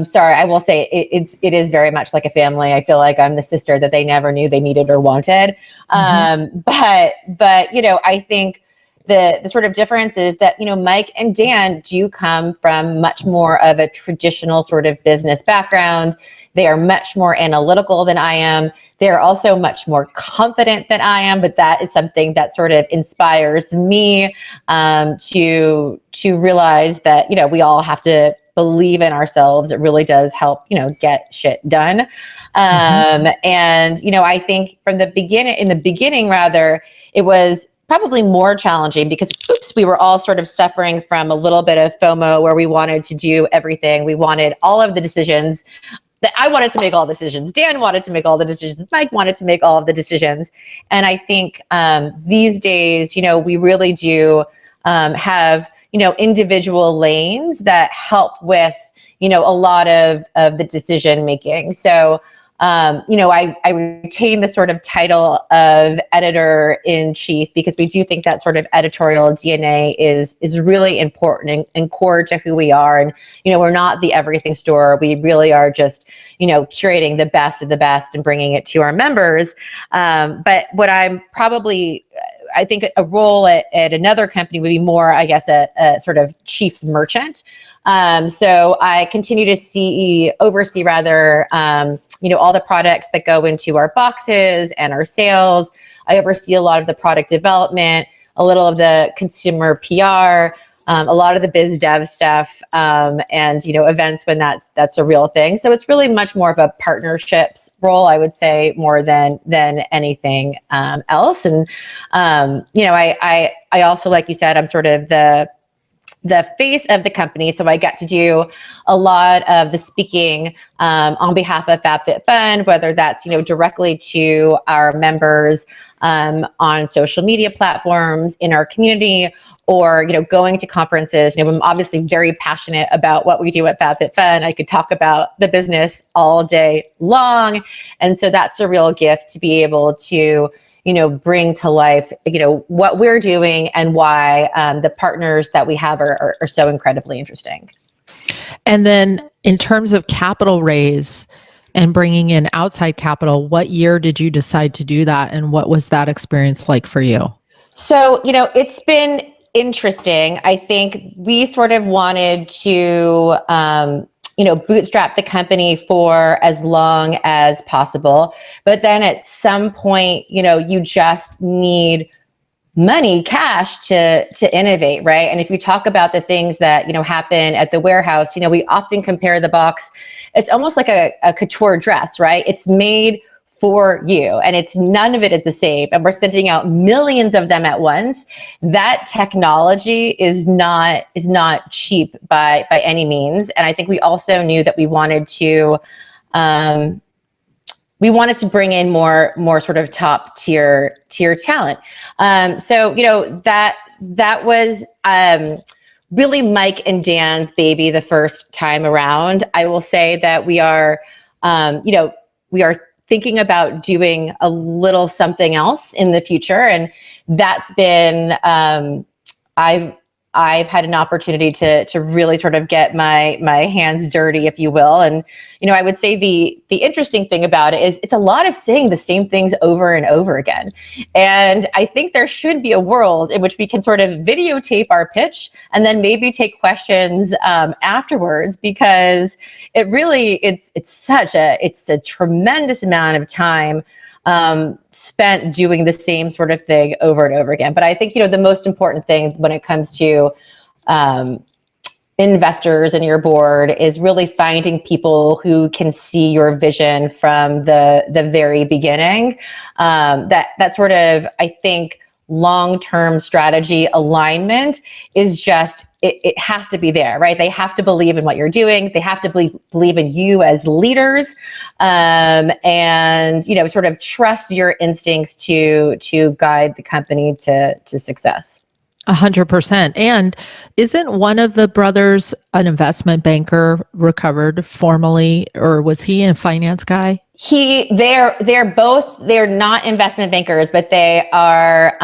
sorry, I will say it is very much like a family. I feel like I'm the sister that they never knew they needed or wanted. But I think the sort of difference is that, Mike and Dan do come from much more of a traditional sort of business background. They are much more analytical than I am. They're also much more confident than I am, but that is something that sort of inspires me to realize that, we all have to believe in ourselves. It really does help, get shit done. And, I think in the beginning, it was probably more challenging because, we were all sort of suffering from a little bit of FOMO where we wanted to do everything. We wanted all of the decisions. That I wanted to make all the decisions. Dan wanted to make all the decisions. Mike wanted to make all of the decisions. And I think these days, we really do have, individual lanes that help with, a lot of the decision making. So, I retain the sort of title of editor-in-chief because we do think that sort of editorial DNA is really important and core to who we are. And, we're not the everything store. We really are just, curating the best of the best and bringing it to our members. But what I'm probably, I think a role at another company would be more, I guess, a sort of chief merchant. So I continue to oversee all the products that go into our boxes and our sales. I oversee a lot of the product development, a little of the consumer PR, a lot of the biz dev stuff, and events when that's a real thing. So it's really much more of a partnerships role, I would say, more than anything else. And I also, like you said, I'm sort of the face of the company. So I get to do a lot of the speaking on behalf of FabFitFun, whether that's, directly to our members on social media platforms in our community, or, going to conferences. I'm obviously very passionate about what we do at FabFitFun. I could talk about the business all day long. And so that's a real gift to be able to bring to life, what we're doing and why the partners that we have are so incredibly interesting. And then in terms of capital raise and bringing in outside capital, what year did you decide to do that? And what was that experience like for you? So, it's been interesting. I think we sort of wanted to, bootstrap the company for as long as possible. But then at some point, you just need money, cash to innovate, right? And if you talk about the things that happen at the warehouse, we often compare the box. It's almost like a couture dress, right? It's made for you, and none of it is the same. And we're sending out millions of them at once. That technology is not cheap by any means. And I think we also knew that we wanted to bring in more sort of top tier talent. So that was really Mike and Dan's baby the first time around. I will say that we are thinking about doing a little something else in the future, and that's been I've had an opportunity to really sort of get my hands dirty, if you will. And, I would say the interesting thing about it is it's a lot of saying the same things over and over again. And I think there should be a world in which we can sort of videotape our pitch and then maybe take questions afterwards, because it really, it's a tremendous amount of time spent doing the same sort of thing over and over again. But I think, the most important thing when it comes to investors and your board is really finding people who can see your vision from the very beginning. That sort of, I think, long-term strategy alignment is just, it has to be there, right? They have to believe in what you're doing. They have to believe in you as leaders, and sort of trust your instincts to guide the company to success. 100%. And isn't one of the brothers an investment banker, recovered formally, or was he a finance guy? They're not investment bankers, but they are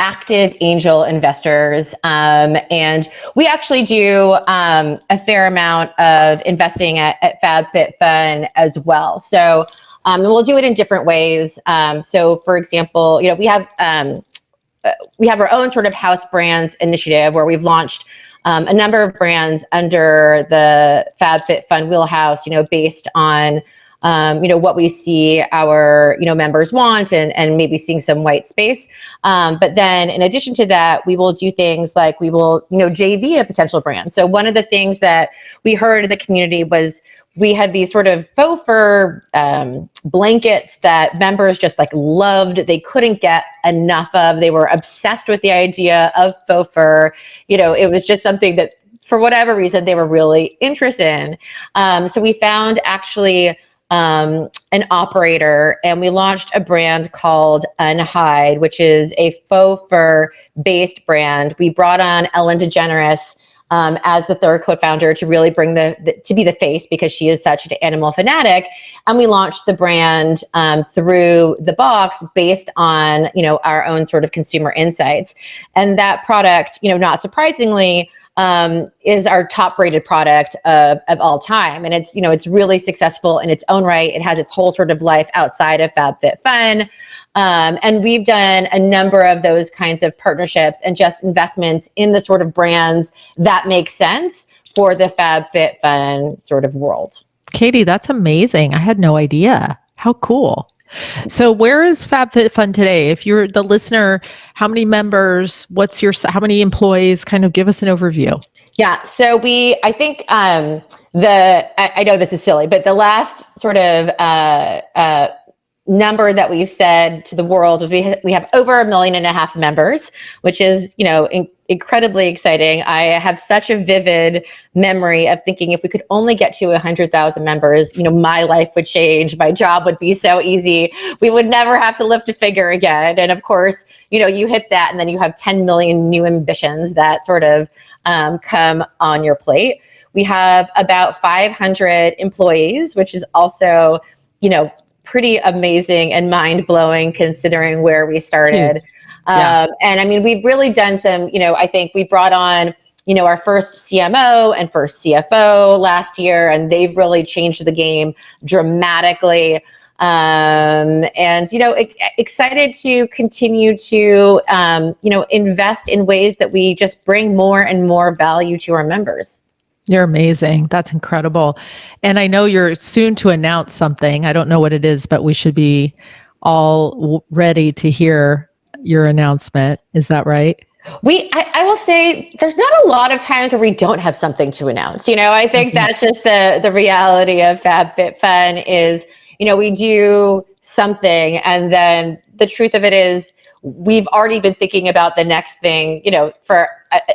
active angel investors. And we actually do a fair amount of investing at FabFitFun as well. So and we'll do it in different ways. So for example, we have our own sort of house brands initiative where we've launched a number of brands under the FabFitFun wheelhouse, based on what we see our members want, and maybe seeing some white space. But then in addition to that, we will do things like we will JV a potential brand. So one of the things that we heard in the community was we had these sort of faux fur blankets that members just loved. They couldn't get enough of. They were obsessed with the idea of faux fur. It was just something that for whatever reason they were really interested in. So we found actually an operator, and we launched a brand called Unhide, which is a faux fur based brand. We brought on Ellen DeGeneres as the third co-founder to really bring to be the face, because she is such an animal fanatic. And we launched the brand through the box based on, our own sort of consumer insights. And that product, not surprisingly, is our top rated product of all time. And it's really successful in its own right. It has its whole sort of life outside of FabFitFun. And we've done a number of those kinds of partnerships and just investments in the sort of brands that make sense for the FabFitFun sort of world. Katie, that's amazing. I had no idea. How cool. So where is FabFitFun today? If you're the listener, how many members, how many employees? Kind of give us an overview. Yeah. So I think I know this is silly, but the last sort of number that we've said to the world is we have over 1.5 million members, which is, incredibly exciting. I have such a vivid memory of thinking if we could only get to 100,000 members, my life would change. My job would be so easy. We would never have to lift a finger again. And of course, you hit that, and then you have 10 million new ambitions that sort of come on your plate. We have about 500 employees, which is also, pretty amazing and mind-blowing considering where we started. Yeah. And I mean, we've really done some, I think we brought on our first CMO and first CFO last year, and they've really changed the game dramatically. Excited to continue to, invest in ways that we just bring more and more value to our members. You're amazing. That's incredible. And I know you're soon to announce something. I don't know what it is, but we should be all ready to hear your announcement. Is that right? I will say there's not a lot of times where we don't have something to announce. I think that's just the reality of FabFitFun is, we do something, and then the truth of it is we've already been thinking about the next thing, for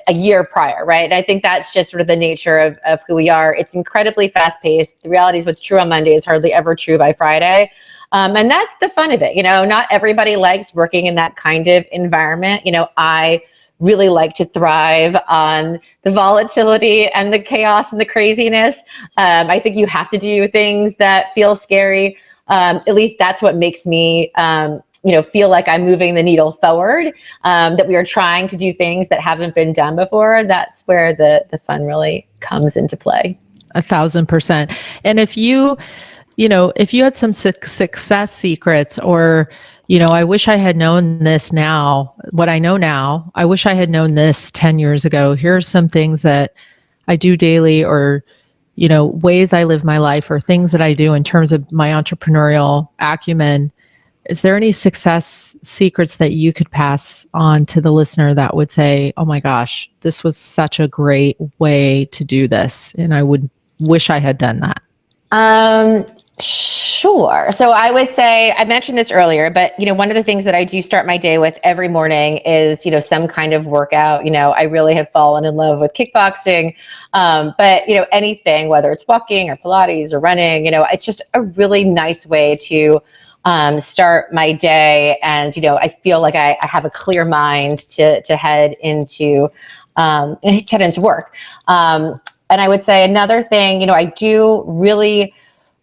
a year prior, right? And I think that's just sort of the nature of who we are. It's incredibly fast paced. The reality is what's true on Monday is hardly ever true by Friday. And that's the fun of it. Not everybody likes working in that kind of environment. I really like to thrive on the volatility and the chaos and the craziness. I think you have to do things that feel scary. At least that's what makes me, feel like I'm moving the needle forward, that we are trying to do things that haven't been done before. That's where the fun really comes into play. 1,000%. And if you had some success secrets, or, I wish I had known this now, what I know now, I wish I had known this 10 years ago. Here are some things that I do daily, or, ways I live my life, or things that I do in terms of my entrepreneurial acumen. Is there any success secrets that you could pass on to the listener that would say, oh my gosh, this was such a great way to do this, and I would wish I had done that? Sure. So I would say, I mentioned this earlier, but one of the things that I do start my day with every morning is, some kind of workout. I really have fallen in love with kickboxing. But anything, whether it's walking or Pilates or running, it's just a really nice way to start my day. And, I feel like I have a clear mind to head into work. And I would say another thing, I do really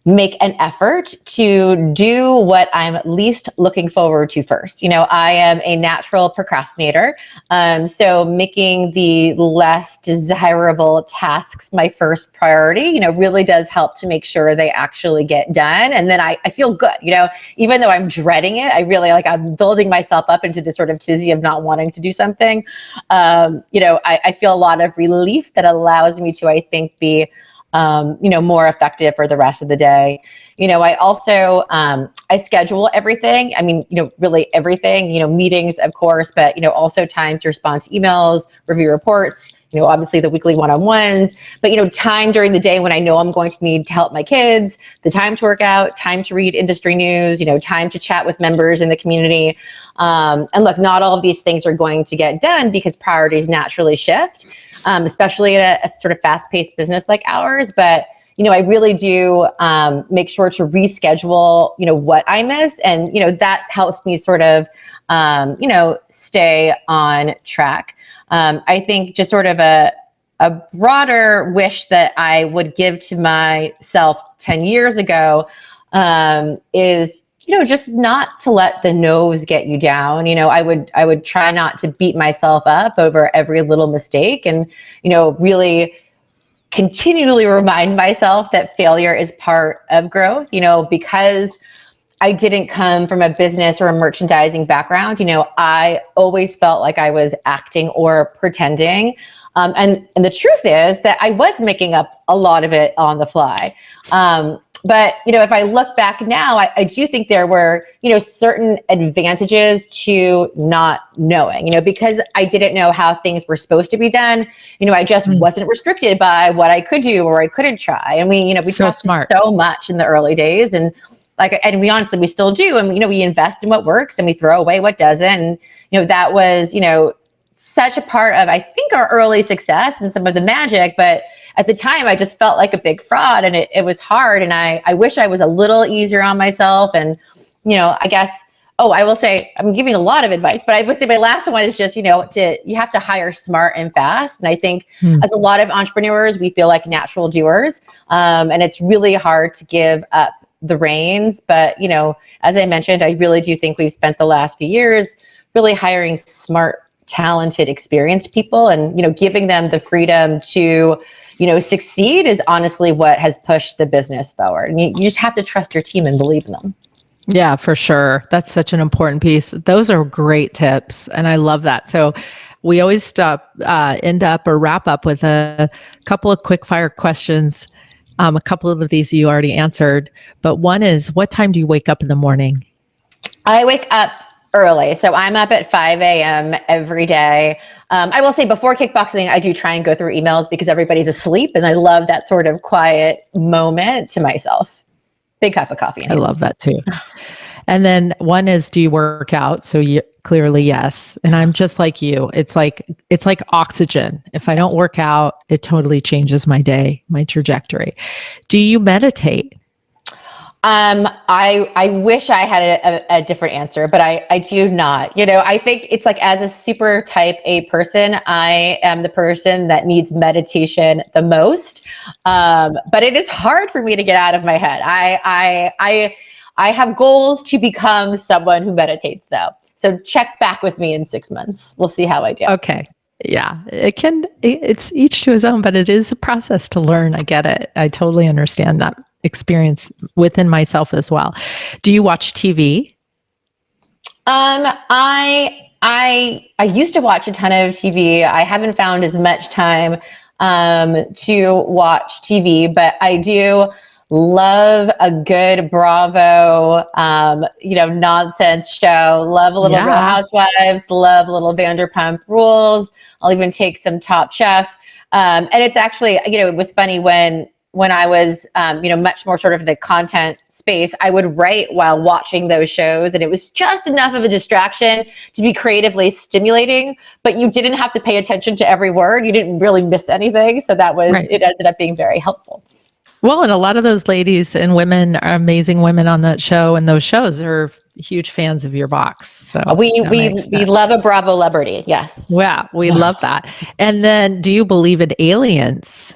make an effort to do what I'm least looking forward to first. I am a natural procrastinator. So making the less desirable tasks my first priority, really does help to make sure they actually get done. And then I feel good, even though I'm dreading it, I really I'm building myself up into this sort of tizzy of not wanting to do something. I feel a lot of relief that allows me to, I think, be more effective for the rest of the day. I also, I schedule everything. I mean, really everything, meetings, of course, but, also time to respond to emails, review reports, obviously the weekly one-on-ones, but, time during the day when I know I'm going to need to help my kids, the time to work out, time to read industry news, time to chat with members in the community. And look, not all of these things are going to get done because priorities naturally shift. Especially at a sort of fast-paced business like ours. But, I really do make sure to reschedule, what I miss. And, that helps me sort of, stay on track. I think just sort of a broader wish that I would give to myself 10 years ago is, just not to let the no's get you down. I would try not to beat myself up over every little mistake, and, really continually remind myself that failure is part of growth, because I didn't come from a business or a merchandising background. I always felt like I was acting or pretending. And the truth is that I was making up a lot of it on the fly. But, if I look back now, I do think there were, certain advantages to not knowing, because I didn't know how things were supposed to be done. I just wasn't restricted by what I could do or I couldn't try. And we so talked smart so much in the early days, and we still do. And, we invest in what works and we throw away what doesn't. And, that was, such a part of, I think, our early success and some of the magic. But at the time, I just felt like a big fraud, and it was hard. And I wish I was a little easier on myself. And, I guess, I will say, I'm giving a lot of advice, but I would say my last one is just, you have to hire smart and fast. And I think as a lot of entrepreneurs, we feel like natural doers. And it's really hard to give up the reins. But, as I mentioned, I really do think we've spent the last few years really hiring smart talented, experienced people, and, giving them the freedom to, succeed is honestly what has pushed the business forward. And you just have to trust your team and believe in them. Yeah, for sure. That's such an important piece. Those are great tips. And I love that. So we always end up or wrap up with a couple of quick fire questions. A couple of these you already answered, but one is, what time do you wake up in the morning? I wake up early. So I'm up at 5 a.m. every day. I will say before kickboxing, I do try and go through emails because everybody's asleep. And I love that sort of quiet moment to myself. Big cup of coffee. I love that too. And then one is, do you work out? So you clearly, yes. And I'm just like you. It's like oxygen. If I don't work out, it totally changes my day, my trajectory. Do you meditate? I wish I had a different answer, but I do not. I think it's like, as a super type A person, I am the person that needs meditation the most. But it is hard for me to get out of my head. I have goals to become someone who meditates, though. So check back with me in 6 months. We'll see how I do. Okay. Yeah, it's each to his own, but it is a process to learn. I get it. I totally understand that experience within myself as well. Do you watch TV? I used to watch a ton of TV. I haven't found as much time to watch TV, but I do love a good Bravo, nonsense show. Love a little Real Housewives. Love a little Vanderpump Rules. I'll even take some Top Chef. And it's actually, it was funny when I was, much more sort of the content space, I would write while watching those shows, and it was just enough of a distraction to be creatively stimulating, but you didn't have to pay attention to every word. You didn't really miss anything. So that was, It ended up being very helpful. Well, and a lot of those ladies and women are amazing women on that show, and those shows are huge fans of your box. So we love a Bravo celebrity. Yes. Yeah, we love that. And then, do you believe in aliens?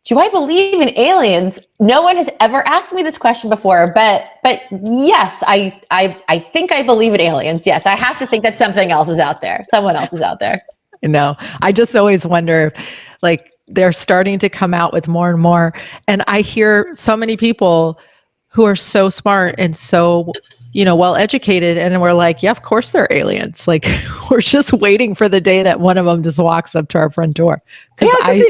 Do I believe in aliens? No one has ever asked me this question before, but yes, I think I believe in aliens. Yes, I have to think that something else is out there. Someone else is out there. No, I just always wonder, like, they're starting to come out with more and more. And I hear so many people who are so smart and so, well educated. And we're like, yeah, of course they're aliens. Like, we're just waiting for the day that one of them just walks up to our front door. Because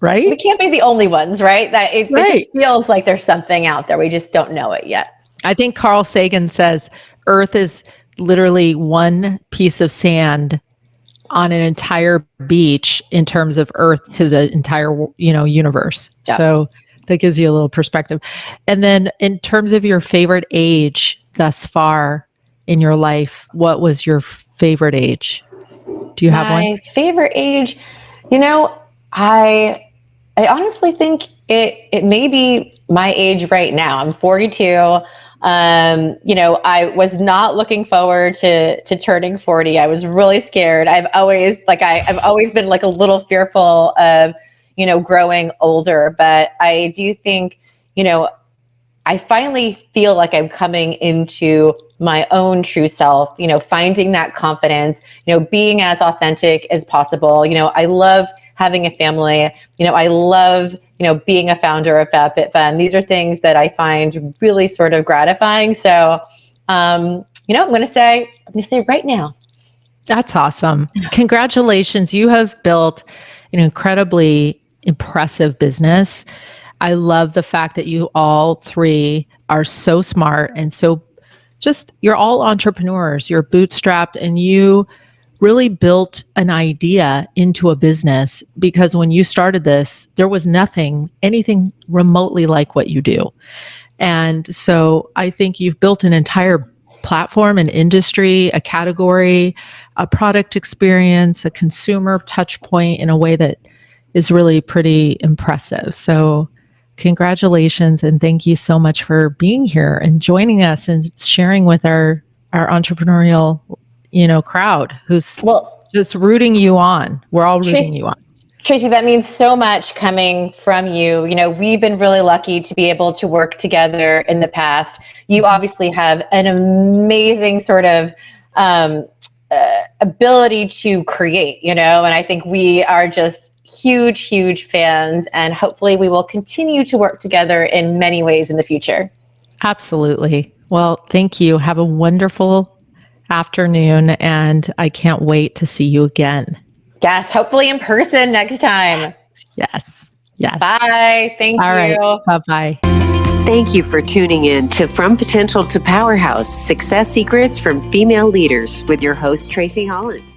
right? We can't be the only ones, right? That it just feels like there's something out there. We just don't know it yet. I think Carl Sagan says Earth is literally one piece of sand on an entire beach in terms of Earth to the entire, universe. Yeah. So that gives you a little perspective. And then in terms of your favorite age thus far in your life, what was your favorite age? Do you have one? My favorite age, I honestly think it may be my age right now. I'm 42. I was not looking forward to turning 40. I was really scared. I've always been like a little fearful of, growing older, but I do think, I finally feel like I'm coming into my own true self, finding that confidence, being as authentic as possible. I love having a family, I love, being a founder of FabFitFun. These are things that I find really sort of gratifying. So, I'm going to say right now. That's awesome. Congratulations. You have built an incredibly impressive business. I love the fact that you all three are so smart and so you're all entrepreneurs. You're bootstrapped, and you really built an idea into a business, because when you started this, there was anything remotely like what you do. And so I think you've built an entire platform, an industry, a category, a product experience, a consumer touch point in a way that is really pretty impressive. So congratulations, and thank you so much for being here and joining us and sharing with our entrepreneurial crowd who's just rooting you on. We're all rooting you on. Tracy, that means so much coming from you. We've been really lucky to be able to work together in the past. You obviously have an amazing sort of ability to create, and I think we are just huge, huge fans, and hopefully we will continue to work together in many ways in the future. Absolutely. Well, thank you. Have a wonderful afternoon, and I can't wait to see you again. Yes, hopefully in person next time. Yes. Yes. Bye. Thank you. All right. Bye-bye. Thank you for tuning in to From Potential to Powerhouse, Success Secrets from Female Leaders with your host, Tracy Holland.